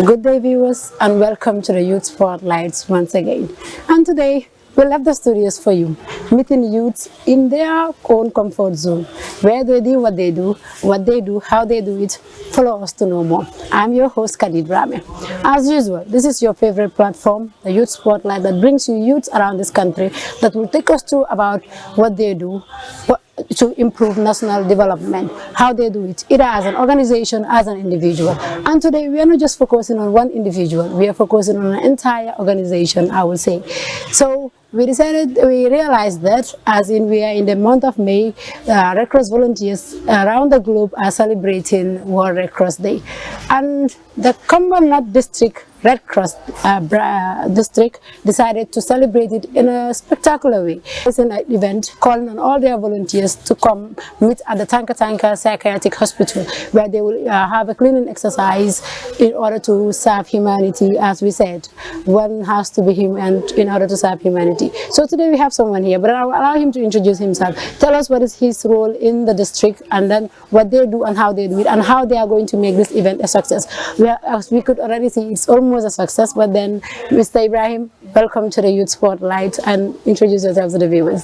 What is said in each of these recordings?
Good day, viewers, and welcome to the Youth Spotlights once again. And today, we left the studios for you, meeting youths in their own comfort zone, where they do, how they do it. Follow us to know more. I'm your host, Khalid Rame. As usual, this is your favorite platform, the Youth Spotlight, that brings you youths around this country that will take us through about what they do to improve national development, how they do it, either as an organization, as an individual. And today we are not just focusing on one individual, we are focusing on an entire organization, I will say. So we realized that as we are in the month of May, Red Cross volunteers around the globe are celebrating World Red Cross Day. And the Kombo district Red Cross district decided to celebrate it in a spectacular way. It's an event calling on all their volunteers to come meet at the Tanka Psychiatric Hospital, where they will have a cleaning exercise in order to serve humanity. As we said, one has to be human in order to serve humanity. So today we have someone here, but I'll allow him to introduce himself. Tell us what is his role in the district, and then what they do and how they do it, and how they are going to make this event a success. As we could already see, it's almost a success. But then, Mr. Ibrahim, welcome to the Youth Spotlight, and introduce yourself to the viewers.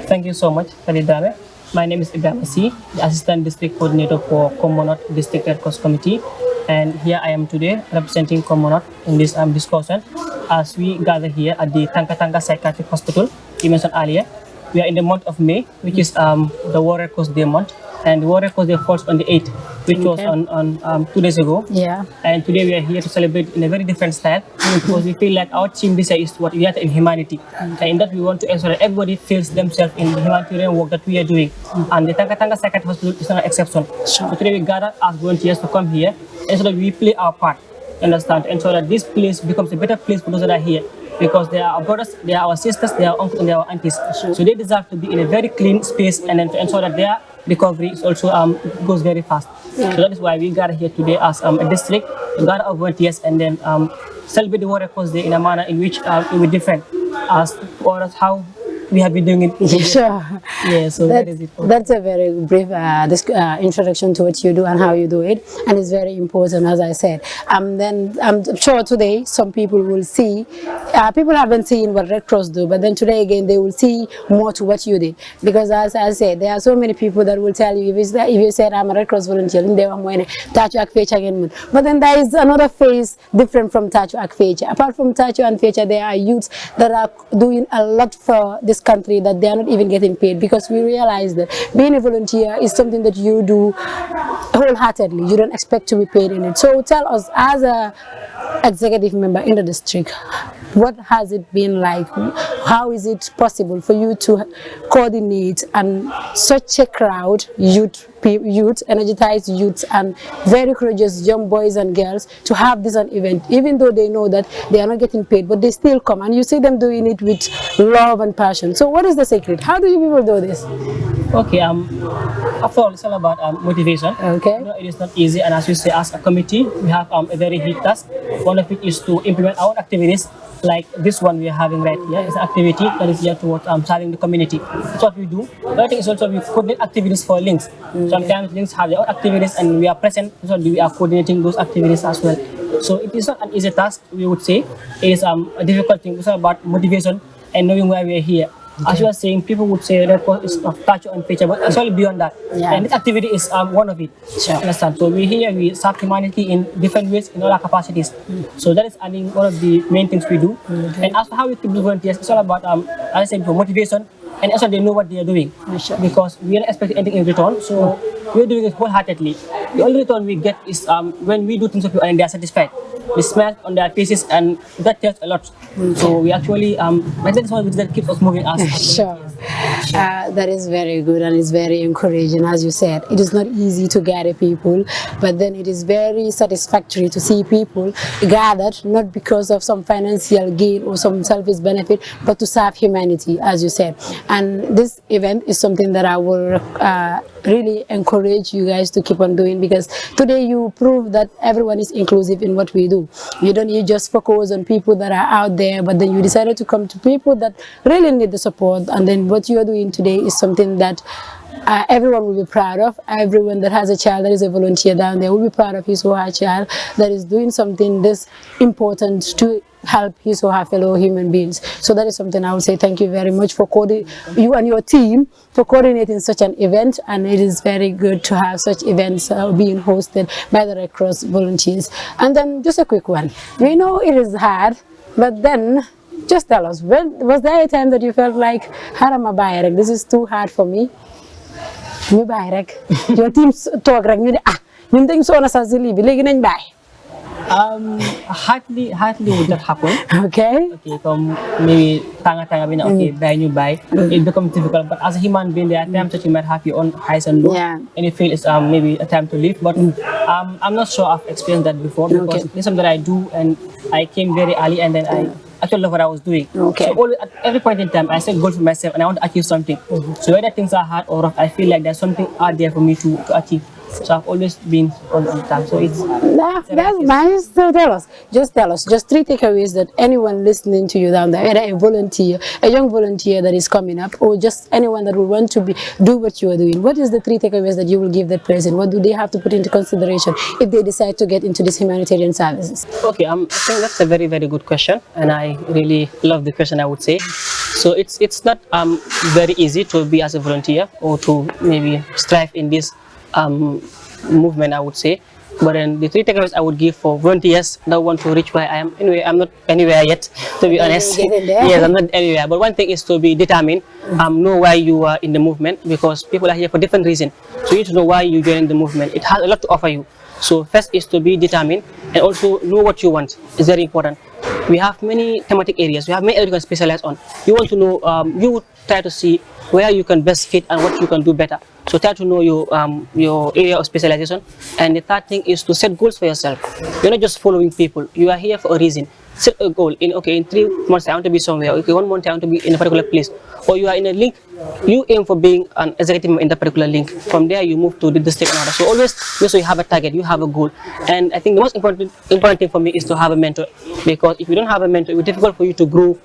Thank you so much, Khalid. My name is Ibrahim the Assistant District Coordinator for Kombo District Red Cross Committee, and here I am today representing Kombo in this discussion as we gather here at the Tanka Psychiatric Hospital you mentioned earlier. We are in the month of May, which is the World Red Cross Day month, and the World Red Cross Day falls on the 8th, which was on 2 days ago. Yeah. And today we are here to celebrate in a very different style, because we feel like our theme this year is what we are in humanity. And in that we want to ensure that everybody feels themselves in the humanitarian work that we are doing. And the Tanka Psychiatric Hospital is not an exception. Sure. So today we gather as volunteers to come here, and so that we play our part, understand, and so that this place becomes a better place for those that are here. Because they are our brothers, they are our sisters, they are our uncles, and they are our aunties. Sure. So they deserve to be in a very clean space, and then to ensure that their recovery is also goes very fast. Yeah. So that is why we gather here today as a district, to gather our volunteers, and then celebrate the World Red Cross Day in a manner in which it will be different as for us how we have been doing it. Sure. Yeah, so that is it. That's a very brief introduction to what you do and how you do it, and it's very important, as I said. Then I'm sure today some people will see, people haven't seen what Red Cross do, but then today again they will see more to what you did, because as I said, there are so many people that will tell you, if you said I'm a Red Cross volunteer, but then there is another phase different from Tachu Akfecha. Apart from Tachu and Fecha, there are youths that are doing a lot for this country that they are not even getting paid, because we realize that being a volunteer is something that you do wholeheartedly. You don't expect to be paid in it. So tell us, as a executive member in the district, what has it been like? How is it possible for you to coordinate and such a crowd, youth, energized youths and very courageous young boys and girls, to have this an event, even though they know that they are not getting paid, but they still come, and you see them doing it with love and passion. So what is the secret? How do you people do this? Okay, after all, it's all about motivation. Okay. It is not easy, and as you say, as a committee, we have a very big task. One of it is to implement our activities, like this one we are having right here. It's an activity that is here towards serving the community. That's what we do. The other thing is also we coordinate activities for links. Sometimes links have their own activities, and we are present, so we are coordinating those activities as well. So it is not an easy task, we would say. It is a difficult thing. It's all about motivation and knowing why we are here. Okay. As you are saying, people would say Red Cross is of touch and feature, but it's all beyond that. Yeah. And this activity is one of it. Sure. Understand? So we here, we serve humanity in different ways, in all our capacities. So that is, I think, one of the main things we do. Okay. And as for how we keep the volunteers, it's all about, as I said, motivation, and also they know what they are doing. Sure. Because we are not expecting anything in return, so we are doing it wholeheartedly. The only return we get is when we do things for people and they are satisfied. They smile on their faces, and that tells a lot. So we actually, that is one that keeps us moving. Sure. That is very good, and it's very encouraging. As you said, it is not easy to gather people, but then it is very satisfactory to see people gathered, not because of some financial gain or some selfish benefit, but to serve humanity, as you said. And this event is something that I will really encourage you guys to keep on doing, because today you prove that everyone is inclusive in what we do. You just focus on people that are out there, but then you decided to come to people that really need the support. And then what you are doing today is something that everyone will be proud of. Everyone that has a child that is a volunteer down there will be proud of his or her child that is doing something this important to help his or her fellow human beings. So that is something I would say thank you very much for you and your team for coordinating such an event, and it is very good to have such events being hosted by the Red Cross volunteers. And then just a quick one. We know it is hard, but then just tell us, when was there a time that you felt like harama bayarek, this is too hard for me? Ñu bay rek your team talk rek ñu ne ñun dañ sona sa ci li bi légui nañ bay. Hardly would that happen. Okay, maybe tanga bina okay buy new buy. It becomes difficult, but as a human being there are times that you might have your own highs and lows, and you feel it's maybe a time to leave, but I'm not sure I've experienced that before, because it's something that I do, and I came very early, and then I actually love what I was doing. So at every point in time I set goal for myself and I want to achieve something. So whether things are hard or rough, I feel like there's something out there for me to achieve. So I've always been on time. So it's that's nice. So tell us just 3 takeaways that anyone listening to you down there, whether a volunteer, a young volunteer that is coming up, or just anyone that will want to do what you are doing. What is the 3 takeaways that you will give that person? What do they have to put into consideration if they decide to get into this humanitarian services? Okay, I think that's a very, very good question, and I really love the question, I would say. So it's not very easy to be as a volunteer or to maybe strive in this movement, I would say. But then the 3 takeaways I would give for volunteers that want to reach where I am. Anyway, I'm not anywhere yet, to be honest. Yes, I'm not anywhere. But one thing is to be determined, know why you are in the movement, because people are here for different reasons. So you need to know why you join the movement. It has a lot to offer you. So first is to be determined, and also know what you want. It's very important. We have many thematic areas. We have many areas you can specialize on. You want to know, you try to see where you can best fit and what you can do better. So try to know your area of specialization. And the 3rd thing is to set goals for yourself. You're not just following people. You are here for a reason. Set a goal. In 3 months I want to be somewhere. Okay, 1 month I want to be in a particular place. Or you are in a link. You aim for being an executive in that particular link. From there you move to the district and other. So always make sure you have a target, you have a goal. And I think the most important thing for me is to have a mentor, because if you don't have a mentor, it will be difficult for you to grow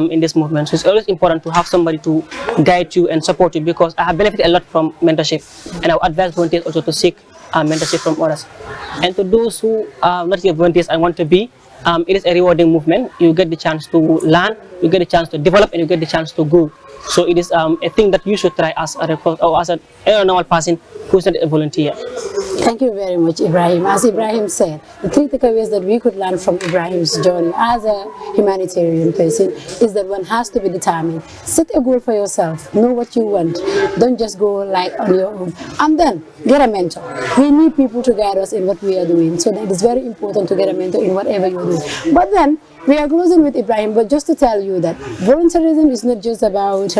in this movement. So it's always important to have somebody to guide you and support you, because I have benefited a lot from mentorship, and I would advise volunteers also to seek mentorship from others. And to those who are not yet volunteers and want to be, it is a rewarding movement. You get the chance to learn, you get the chance to develop, and you get the chance to grow. So it is a thing that you should try as a or as a normal person who is not a volunteer. Thank you very much, Ibrahim. As Ibrahim said, the 3 takeaways that we could learn from Ibrahim's journey as a humanitarian person is that one has to be determined. Set a goal for yourself. Know what you want. Don't just go like on your own. And then get a mentor. We need people to guide us in what we are doing. So it is very important to get a mentor in whatever you are doing. But then we are closing with Ibrahim, but just to tell you that volunteerism is not just about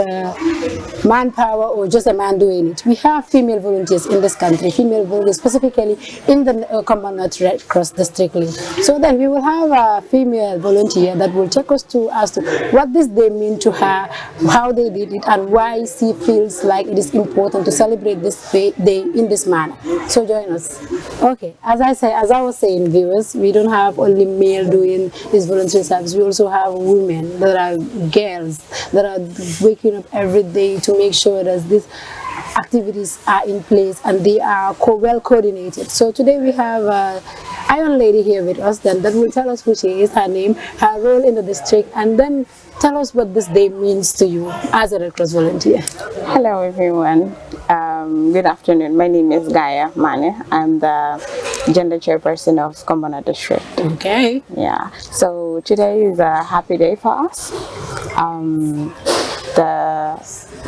manpower or just a man doing it. We have female volunteers in this country, female volunteers specifically in the Kombo Red Cross district. So then we will have a female volunteer that will take us to as to what this day mean to her, how they did it, and why she feels like it is important to celebrate this day in this manner. So join us. Okay, as I was saying, viewers, we don't have only male doing this volunteer service. We also have women that are girls that are waking up every day to make sure that these activities are in place and they are well coordinated. So today we have a young lady here with us that will tell us who she is, her name, her role in the district, and then tell us what this day means to you as a Red Cross volunteer. Hello everyone. Good afternoon. My name is Gaia Mane. I'm the gender chairperson of Kombo district. Okay. Yeah. So today is a happy day for us.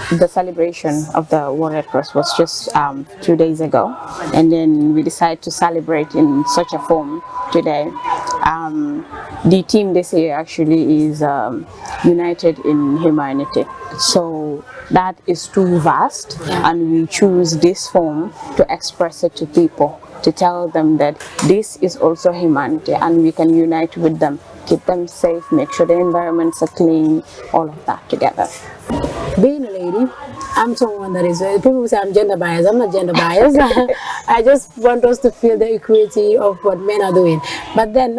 The celebration of the World Red Cross was just 2 days ago, and then we decided to celebrate in such a form today. The theme this year actually is United in Humanity. So that is too vast, and we choose this form to express it to people, to tell them that this is also humanity and we can unite with them, keep them safe, make sure the environments are clean, all of that together. Being a lady, I'm someone that is, people say I'm gender biased. I'm not gender biased. I just want us to feel the equity of what men are doing. But then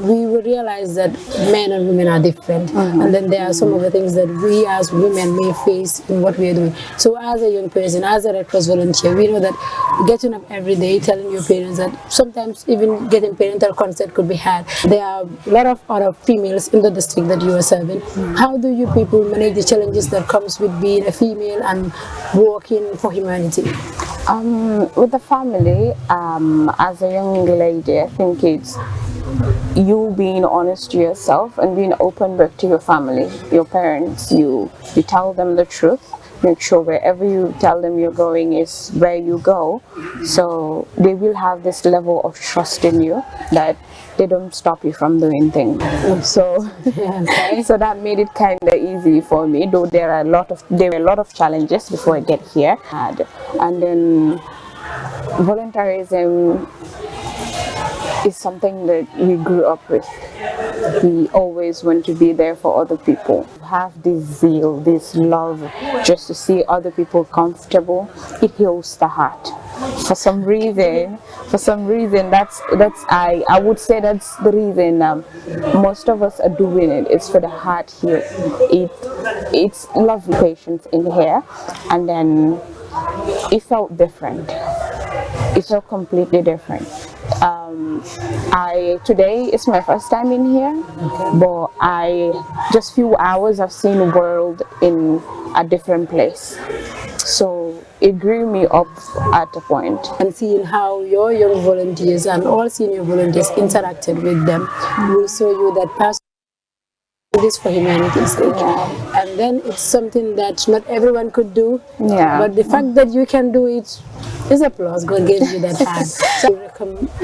we will realize that men and women are different. And then there are some of the things that we as women may face in what we are doing. So as a young person, as a Red Cross volunteer, we know that getting up every day, telling your parents that sometimes even getting parental consent could be had. There are a lot of other females in the district that you are serving. How do you people manage the challenges that comes with being a female and working for humanity? With the family, as a young lady, I think it's you being honest to yourself and being open back to your family, your parents. You tell them the truth. Make sure wherever you tell them you're going is where you go, so they will have this level of trust in you that they don't stop you from doing things. So so that made it kind of easy for me, though there were a lot of challenges before I get here. And then volunteerism is something that we grew up with. We always want to be there for other people. Have this zeal, this love, just to see other people comfortable. It heals the heart. For some reason, I would say that's the reason most of us are doing it. It's for the heart here. It's lovely patients in here, and then it felt different. It felt completely different. Today is my first time in here, but just few hours I've seen the world in a different place. So it grew me up at a point. And seeing how your young volunteers and all senior volunteers interacted with them will show you that person this for humanity's sake. And then it's something that not everyone could do, but the fact that you can do it is applause. God gave you that hand. So I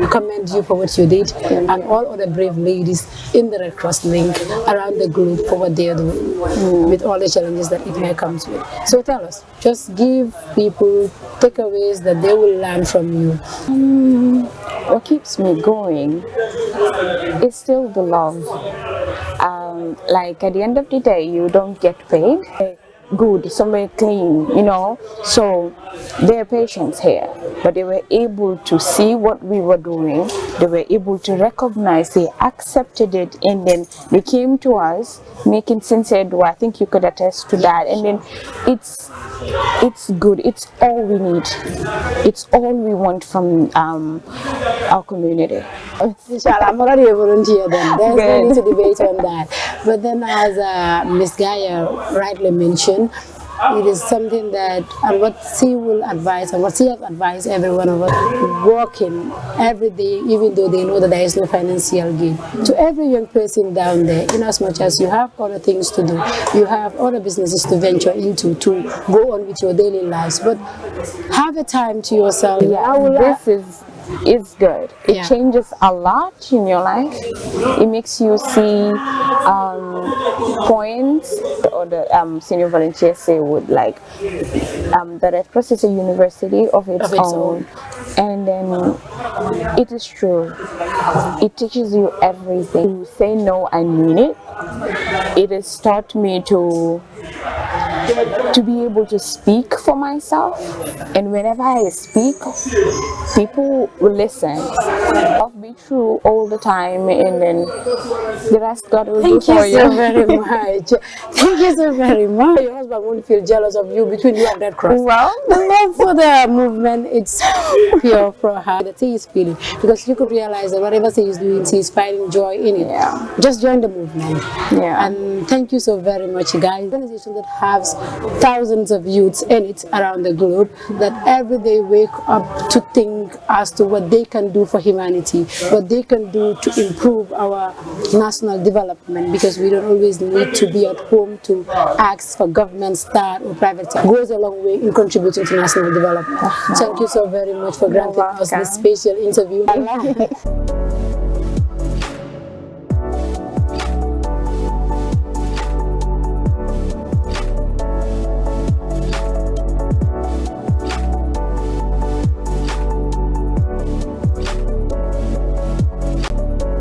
commend you for what you did, and all other brave ladies in the Red Cross link around the globe for what they are doing with all the challenges that it may come with. So tell us, just give people takeaways that they will learn from you. What keeps me going is still the love. Like at the end of the day, you don't get paid. Good, somewhere clean, so there are patients here, but they were able to see what we were doing. They were able to recognize, they accepted it, and then they came to us making sincere. I think you could attest to that. And then it's good. It's all we need. It's all we want from our community. Inshallah, I'm already a volunteer then. There's no need to debate on that. But then, as Ms. Gaia rightly mentioned, it is something that, and what she will advise, and what she has advised every one of us, working every day, even though they know that there is no financial gain. To every young person down there, in as much as you have other things to do, you have other businesses to venture into, to go on with your daily lives, but have a time to yourself. It's good. It changes a lot in your life. It makes you see points, or the senior volunteers say would like the Red Cross is a university of its own. And then it is true. It teaches you everything. You say no, I mean it. It has taught me to be able to speak for myself, and whenever I speak, people will listen. I'll be true all the time, and then the rest God will do for you. Thank you so very much. Thank you so very much. Your husband won't feel jealous of you between you and Red Cross. Well, the love for the movement, it's pure for her that she is feeling, because you could realize that whatever she is doing, she is finding joy in it. Just join the movement. And thank you so very much, guys. Organization that has thousands of youths in it around the globe that every day wake up to think as to what they can do for humanity, what they can do to improve our national development, because we don't always need to be at home to ask for government, state or private sector. It goes a long way in contributing to national development. Thank you so very much for granting us this special interview.